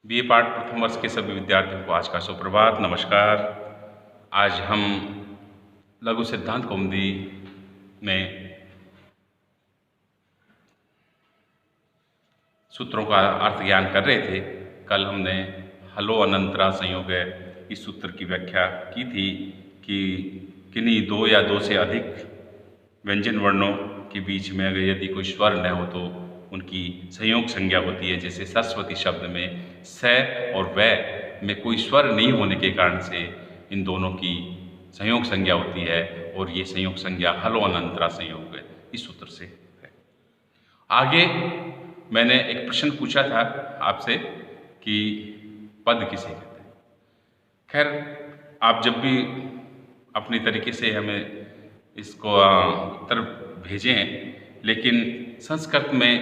BA पाठ प्रथम वर्ष के सभी विद्यार्थियों को आज का सुप्रभात, नमस्कार। आज हम लघु सिद्धांत कौमुदी में सूत्रों का अर्थ ज्ञान कर रहे थे। कल हमने हलो अनंतरा संयोग इस सूत्र की व्याख्या की थी कि किन्हीं दो या दो से अधिक व्यंजन वर्णों के बीच में अगर यदि कोई स्वर न हो तो उनकी संयोग संज्ञा होती है। जैसे सरस्वती शब्द में स और वै में कोई स्वर नहीं होने के कारण से इन दोनों की संयोग संज्ञा होती है और ये संयोग संज्ञा हलो अनंतरा संयोग इस सूत्र से है। आगे मैंने एक प्रश्न पूछा था आपसे कि पद किसे कहते हैं। खैर, आप जब भी अपनी तरीके से हमें इसको उत्तर भेजें, लेकिन संस्कृत में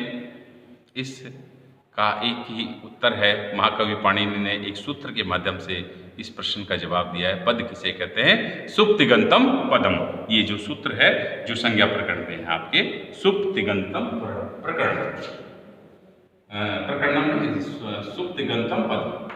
इसका एक ही उत्तर है। महाकवि पाणिनि ने एक सूत्र के माध्यम से इस प्रश्न का जवाब दिया है। पद किसे कहते हैं? सुप्तिगंतम पदम। ये जो सूत्र है, जो संज्ञा प्रकरण में है आपके, सुप्तिगंतम प्रकरण प्रकरणम में सुप्तिगंतम पदम।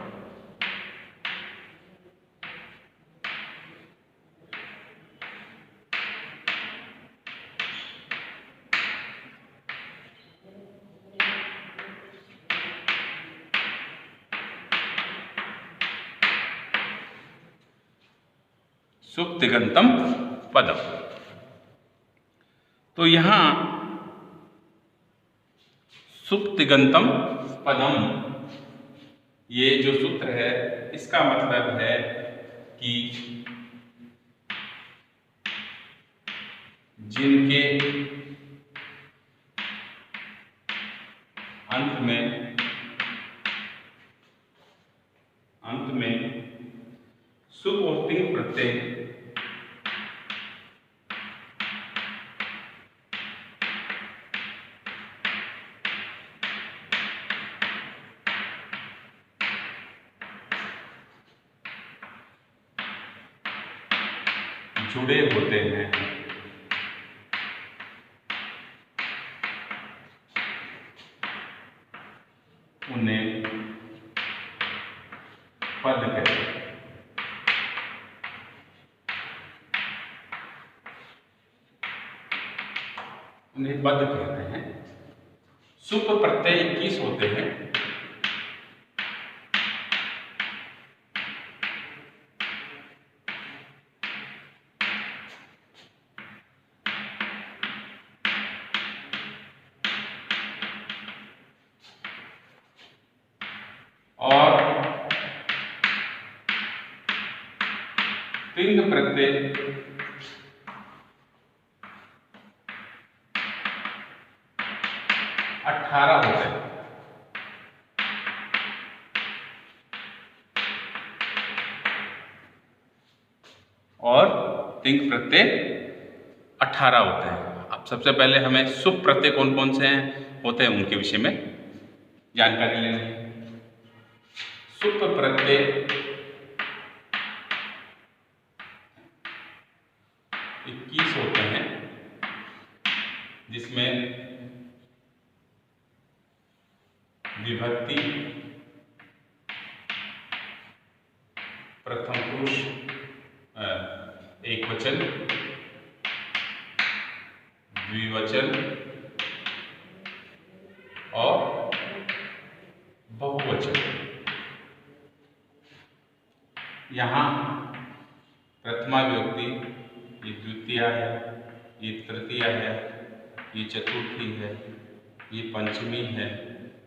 सुप्तिगंतम पदम। तो यहां सुप्तिगंतम पदम, ये जो सूत्र है, इसका मतलब है कि जिनके अंत में सुप और तिंग प्रत्यय जुड़े होते हैं, उन्हें पद कहते हैं। उन्हें पद कहते हैं। सुप प्रत्यय 21 होते हैं और तिंग प्रत्यय 18 होते हैं। और तिंग प्रत्यय 18 होते हैं। अब सबसे पहले हमें सुप प्रत्यय कौन कौन से होते हैं उनके विषय में जानकारी लेनी है। सुप प्रत्यय 21 होते हैं, जिसमें विभक्ति, प्रथम पुरुष, एक वचन, द्विवचन और बहुवचन। यहाँ प्रथमा विभक्ति, ये द्वितीया है, ये तृतीया है, ये चतुर्थी है, ये पंचमी है,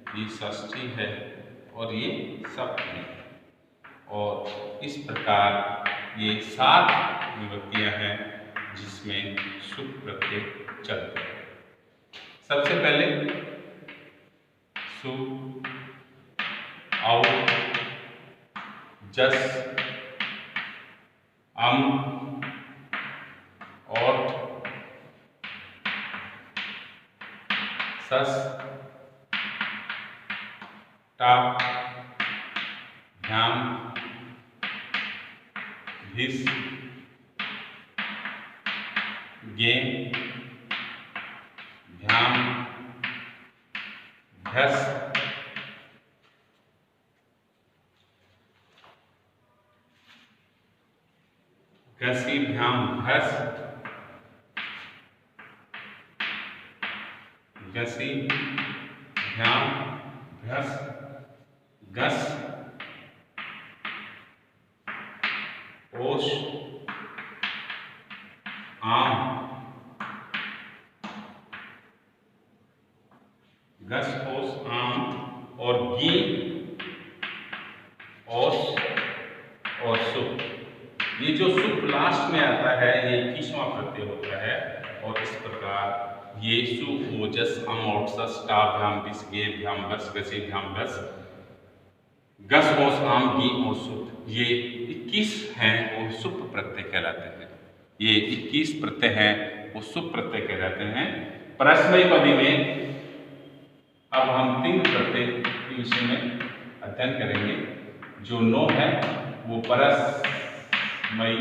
ये षष्ठी है और ये सप्तमी है। और इस प्रकार ये 7 विभक्तियां हैं जिसमें सुप प्रत्यय चलते हैं। सबसे पहले सु, औ, जस, अम, औठ, सस, टा, ध्यान, धिस, ज्ञ, ध्यान, धस, घसीभ्याम घस, घसीभ्याम घस, घस, ओश आम, घस ओस आम, और गी ओस और सुप। ये जो सुप लास्ट में आता है ये 21वां प्रत्यय होता है, और इस प्रकार ये सु ओजस अम औटसस टाभ्याम बिस गेभ्याम घस घसीभ्याम घस, घस ओस आम गी और सुप, ये 21 हैं वो सुप प्रत्यय कहलाते हैं। ये 21 प्रत्यय हैं वो सुप प्रत्यय कहलाते हैं। परस्मयी पदी में अब हम तिंग प्रत्यय के विषय में अध्ययन करेंगे। जो 9 है वो परस्मयी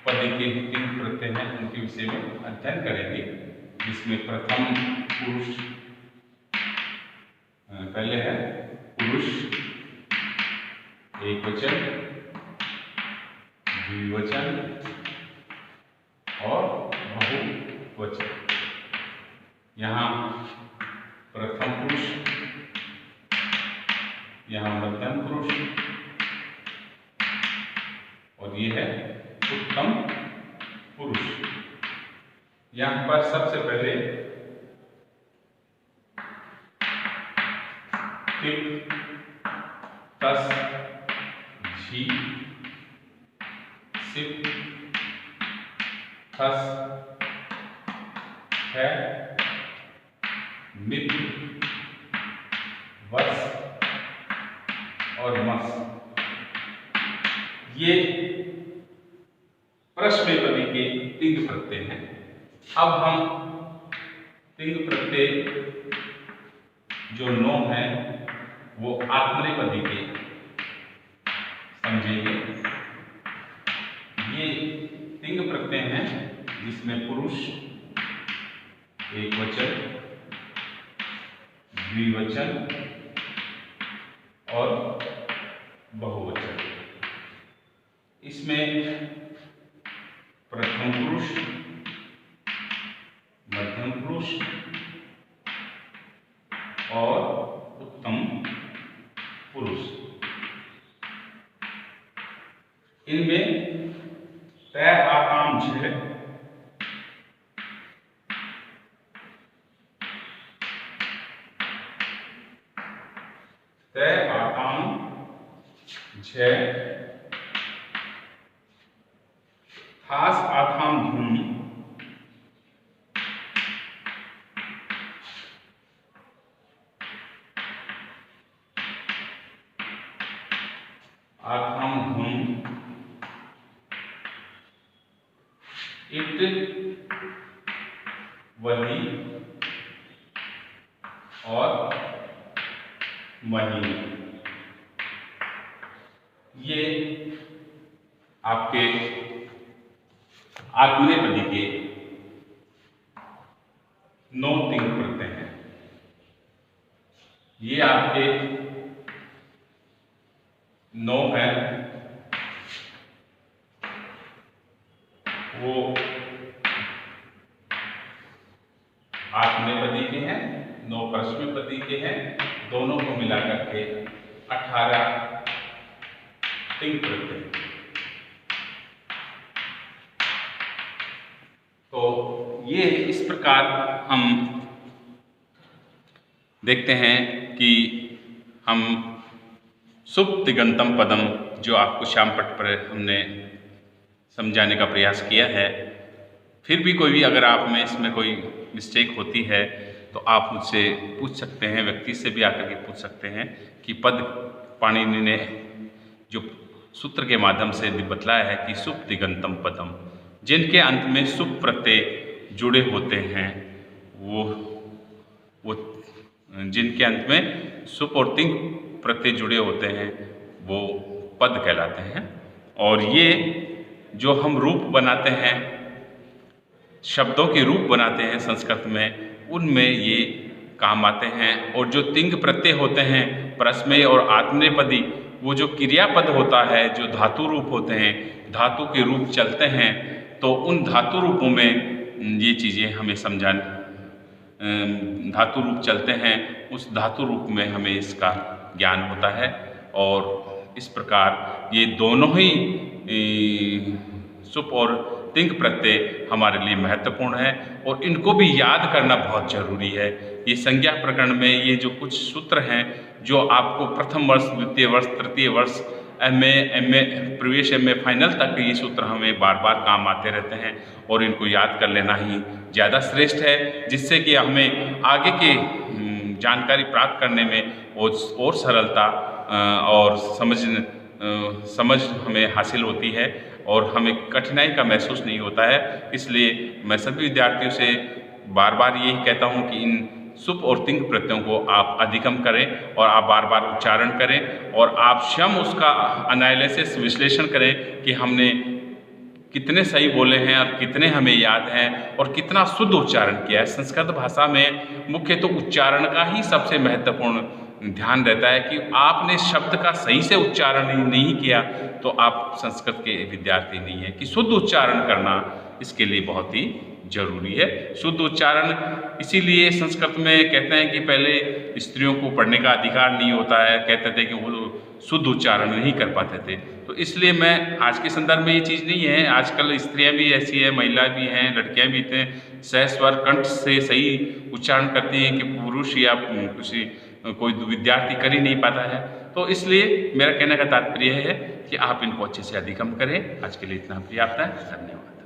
पदी के तिंग प्रत्यय हैं, उनके विषय में अध्ययन करेंगे, जिसमें प्रथम पुरुष पहले है पुरुष एकवचन, द्विवचन और बहुवचन। यहाँ प्रथम पुरुष, यहाँ मध्यम पुरुष, और ये है उत्तम पुरुष। यहाँ पर सबसे पहले टिक, तस, झी, सिप, थस, है, मित, वस और मस, ये परस्मयी पदी के तिंग प्रत्यय हैं। अब हम तिंग प्रत्यय जो 9 हैं वो आत्मनेपदी के समझेंगे। ये तिंग प्रत्यय हैं जिसमें पुरुष एकवचन, द्विवचन और बहुवचन। इसमें प्रथम पुरुष, मध्यम पुरुष और उत्तम पुरुष, इनमें तय आकाम झ, तय आकाम झ, खास आथाम धूम, आथाम धूम, इट वही और मही। ये आपके आत्मनेपदी के 9 तिंग प्रत्यय हैं। ये आपके 9 है वो आत्मनेपदी के हैं, 9 परस्मयपदी के हैं। दोनों को मिलाकर के 18 तिंग प्रत्यय। तो ये इस प्रकार हम देखते हैं कि हम सुप्त तिङन्तं पदम जो आपको श्यामपट्ट पर हमने समझाने का प्रयास किया है। फिर भी कोई भी अगर आप में इसमें कोई मिस्टेक होती है तो आप मुझसे पूछ सकते हैं, व्यक्ति से भी आकर के पूछ सकते हैं कि पद पाणिनि ने जो सूत्र के माध्यम से बतलाया है कि सुप्त तिङन्तं पदम, जिनके अंत में सुप प्रत्यय जुड़े होते हैं वो जिनके अंत में सुप और तिंग प्रत्यय जुड़े होते हैं वो पद कहलाते हैं। और ये जो हम रूप बनाते हैं, शब्दों के रूप बनाते हैं संस्कृत में, उनमें ये काम आते हैं। और जो तिंग प्रत्यय होते हैं परस्मय और आत्मनेपदी, वो जो क्रियापद होता है, जो धातु रूप होते हैं, धातु के रूप चलते हैं, तो उन धातु रूपों में ये चीज़ें हमें धातु रूप चलते हैं, उस धातु रूप में हमें इसका ज्ञान होता है। और इस प्रकार ये दोनों ही सुप और तिंग प्रत्यय हमारे लिए महत्वपूर्ण है और इनको भी याद करना बहुत जरूरी है। ये संज्ञा प्रकरण में ये जो कुछ सूत्र हैं जो आपको प्रथम वर्ष, द्वितीय वर्ष, तृतीय वर्ष, MA प्रवेश MA फाइनल तक ये सूत्र हमें बार बार काम आते रहते हैं और इनको याद कर लेना ही ज़्यादा श्रेष्ठ है, जिससे कि हमें आगे की जानकारी प्राप्त करने में और सरलता और समझ हमें हासिल होती है और हमें कठिनाई का महसूस नहीं होता है। इसलिए मैं सभी विद्यार्थियों से बार बार यही कहता हूँ कि इन सुप और तिंग प्रत्ययों को आप अधिगम करें और आप बार बार उच्चारण करें और आप स्वयं उसका एनालिसिस, विश्लेषण करें कि हमने कितने सही बोले हैं और कितने हमें याद हैं और कितना शुद्ध उच्चारण किया है। संस्कृत भाषा में मुख्य तो उच्चारण का ही सबसे महत्वपूर्ण ध्यान रहता है कि आपने शब्द का सही से उच्चारण नहीं किया तो आप संस्कृत के विद्यार्थी नहीं है। कि शुद्ध उच्चारण करना इसके लिए बहुत ही जरूरी है। शुद्ध उच्चारण इसीलिए संस्कृत में कहते हैं कि पहले स्त्रियों को पढ़ने का अधिकार नहीं होता है, कहते थे कि वो शुद्ध उच्चारण नहीं कर पाते थे। तो इसलिए मैं आज के संदर्भ में ये चीज़ नहीं है, आजकल स्त्रियां भी ऐसी है, महिला भी हैं, लड़कियां भी इतने सहस्वर कंठ से सही उच्चारण करती हैं कि पुरुष या कोई विद्यार्थी कर ही नहीं पाता है। तो इसलिए मेरा कहने का तात्पर्य है कि आप इनको अच्छे से अधिगम करें। आज के लिए इतना पर्याप्त है। धन्यवाद।